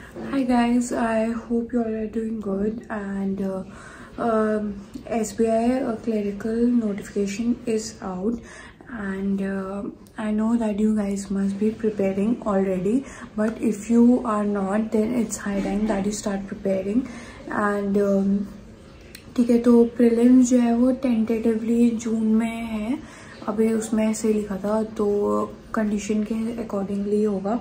Hi guys, I hope you all are doing good and SBI clerical notification is out and I know that you guys must be preparing already, but if you are not then it's high time that you start preparing and ठीक है। तो prelims जो है वो tentatively जून में है, अभी उसमें ऐसे लिखा था तो कंडीशन के अकॉर्डिंगली होगा,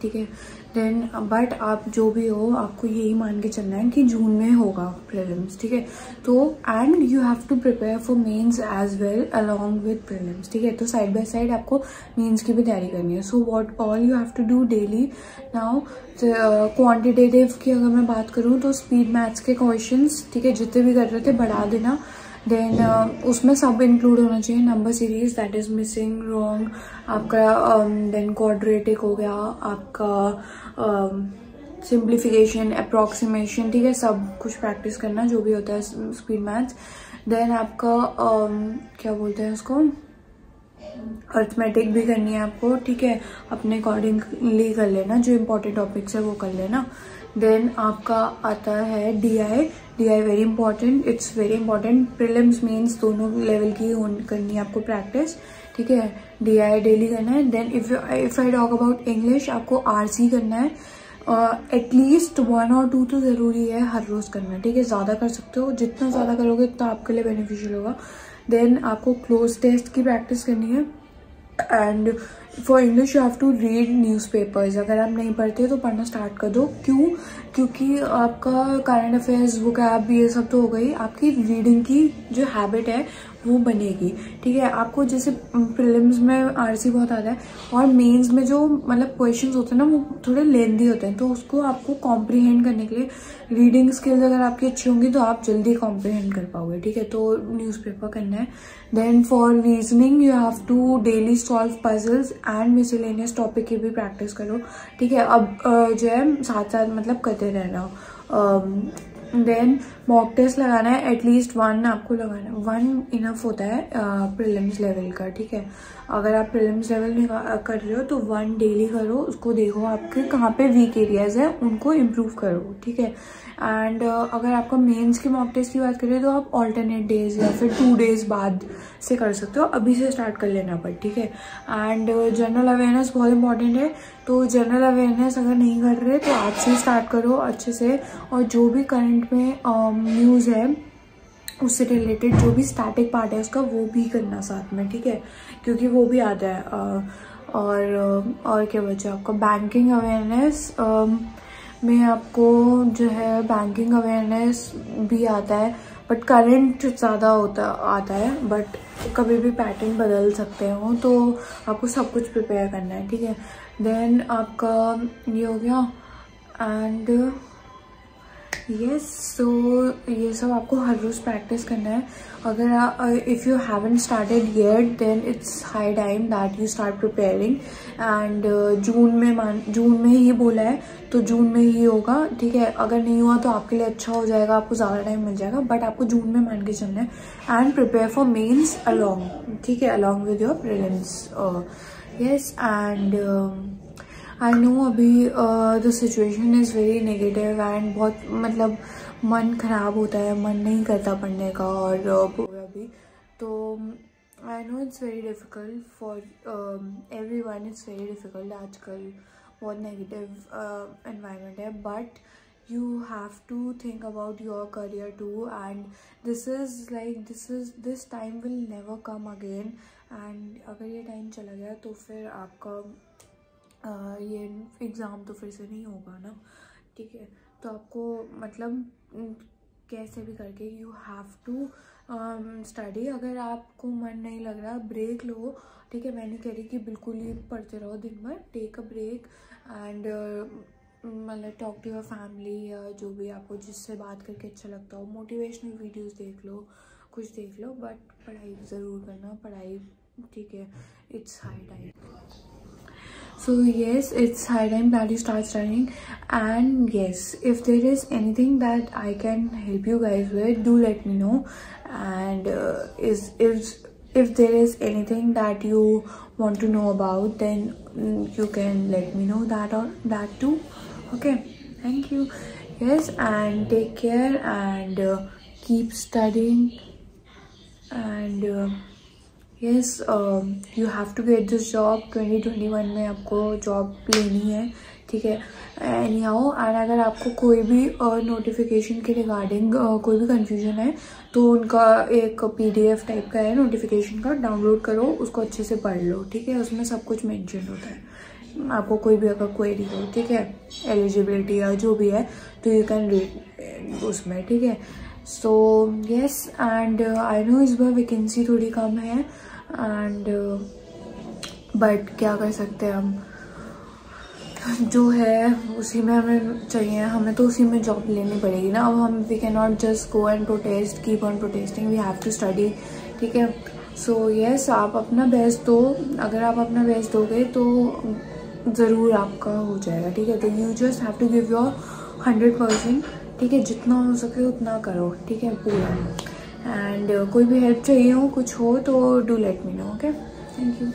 ठीक है। देन बट आप जो भी हो आपको यही मान के चलना है कि जून में होगा प्रीलिम्स, ठीक है। तो and you have to prepare for mains as well along with prelims, ठीक है। तो साइड बाय साइड आपको मेंस की भी तैयारी करनी है। So what all you have to do daily now, quantitative की अगर मैं बात करूँ तो स्पीड मैथ्स के क्वेश्चंस, ठीक है, जितने भी कर रहे थे बढ़ा देना। देन उसमें सब इंक्लूड होना चाहिए, number series that is missing wrong आपका, देन क्वाड्रेटिक हो गया आपका, सिंप्लीफिकेशन, अप्रॉक्सीमेशन, ठीक है, सब कुछ प्रैक्टिस करना जो भी होता है स्पीड मैथ्स। देन आपका क्या बोलते हैं उसको, अर्थमेटिक भी करनी है आपको, ठीक है, अपने अकॉर्डिंगली कर लेना, जो इम्पोर्टेंट टॉपिक्स है वो कर लेना। देन आपका आता है DI very important, it's very important, prelims mains दोनों लेवल की करनी है आपको प्रैक्टिस, ठीक है। डीआई डेली करना है। Then if I talk about English, आपको आरसी करना है, एटलीस्ट 1 और 2 तो जरूरी है हर रोज करना, ठीक है। ज्यादा कर सकते हो, जितना ज्यादा करोगे उतना आपके लिए बेनिफिशियल होगा। देन आपको क्लोज टेस्ट की प्रैक्टिस करनी है and for English you have to read newspapers. अगर आप नहीं पढ़ते तो पढ़ना स्टार्ट कर दो। क्यों? क्योंकि आपका करंट अफेयर्स वोकैब ये सब तो हो गई, आपकी रीडिंग की जो हैबिट है वो बनेगी, ठीक है। आपको जैसे प्रीलिम्स में आरसी बहुत आता है और मेंस में जो मतलब क्वेश्चंस होते हैं ना वो थोड़े लेंदी होते हैं, तो उसको आपको कॉम्प्रीहेंड करने के लिए रीडिंग स्किल्स अगर आपकी अच्छी होंगी तो आप जल्दी कॉम्प्रीहेंड कर पाओगे, ठीक है। तो न्यूज़पेपर करना है। Then for reasoning you have to daily solve puzzles and miscellaneous topic की भी प्रैक्टिस करो, ठीक है। अब जो है साथ साथ मतलब करते रहना। देन मॉक टेस्ट लगाना है, एटलीस्ट 1 आपको लगाना है, 1 इनफ होता है प्रीलिम्स लेवल का, ठीक है। अगर आप प्रीलिम्स लेवल कर रहे हो तो 1 डेली करो, उसको देखो आपके कहाँ पे वीक एरियाज है उनको इम्प्रूव करो, ठीक है। एंड अगर आपका मेंस की मॉक टेस्ट की बात करें तो आप ऑल्टरनेट डेज या फिर 2 डेज बाद से कर सकते हो, अभी से स्टार्ट कर लेना पर, ठीक है। एंड जनरल अवेयरनेस बहुत इंपॉर्टेंट है, तो जनरल अवेयरनेस अगर नहीं कर रहे तो आज से स्टार्ट करो अच्छे से, और जो भी करंट में न्यूज़ है उससे रिलेटेड जो भी स्टैटिक पार्ट है उसका वो भी करना साथ में, ठीक है, क्योंकि वो भी आता है। और क्या बचा आपका, बैंकिंग अवेयरनेस में आपको जो है बैंकिंग अवेयरनेस भी आता है, बट करंट ज़्यादा आता है, बट कभी भी पैटर्न बदल सकते हो, तो आपको सब कुछ प्रिपेयर करना है, ठीक है। देन आपका ये हो गया एंड यस, सो ये सब आपको हर रोज़ प्रैक्टिस करना है। अगर if you haven't started yet then it's high time that you start preparing and जून में ही बोला है तो जून में ही होगा, ठीक है। अगर नहीं हुआ तो आपके लिए अच्छा हो जाएगा, आपको ज़्यादा टाइम मिल जाएगा, बट आपको जून में मान के चलना है and prepare for mains along, ठीक है, along with your prelims. Yes and I know अभी the situation is very negative and बहुत मतलब मन ख़राब होता है, मन नहीं करता पढ़ने का, और अभी तो I know it's very difficult for everyone, it's very difficult, आजकल बहुत नेगेटिव एनवायरनमेंट है, but you have to think about your career too, and this time will never come again, and अगर ये टाइम चला गया तो फिर आपका ये एग्ज़ाम तो फिर से नहीं होगा ना, ठीक है। तो आपको मतलब कैसे भी करके यू हैव टू स्टडी। अगर आपको मन नहीं लग रहा ब्रेक लो, ठीक है, मैं नहीं कह रही कि बिल्कुल ही पढ़ते रहो दिन भर, टेक अ ब्रेक एंड मतलब टॉक टू योर फैमिली या जो भी आपको जिससे बात करके अच्छा लगता हो, मोटिवेशनल वीडियोस देख लो, कुछ देख लो, बट पढ़ाई ज़रूर करना, पढ़ाई, ठीक है, it's high time. So yes, it's high time that you start studying, and yes, if there is anything that I can help you guys with, do let me know, and if there is anything that you want to know about, then you can let me know that or that too, okay. Thank you. Yes, and take care and keep studying and yes, you have to get this job. 2021 में आपको job लेनी है, ठीक है। Any how, and अगर आपको कोई भी नोटिफिकेशन के रिगार्डिंग कोई भी कंफ्यूजन है तो उनका एक PDF टाइप का है नोटिफिकेशन का, डाउनलोड करो, उसको अच्छे से पढ़ लो, ठीक है। उसमें सब कुछ मेंशन होता है। आपको कोई भी अगर क्वेरी हो, ठीक है, एलिजिबिलिटी या जो भी है, तो यू कैन रीड उसमें, ठीक है। So yes, and I no इस बार वैकेंसी थोड़ी कम है एंड बट क्या कर सकते हैं हम, जो है उसी में हमें चाहिए, हमें तो उसी में जॉब लेनी पड़ेगी ना। अब हम we can not just go and protest, keep on protesting, we have to study, ठीक है। सो यस, आप अपना बेस्ट दो। अगर आप अपना बेस्ट दोगे तो ज़रूर आपका हो जाएगा, ठीक है। तो you just have to give your 100%, ठीक है। जितना हो सके उतना करो, ठीक है, पूरा। एंड कोई भी हेल्प चाहिए हो, कुछ हो तो do let me know, okay. Thank you.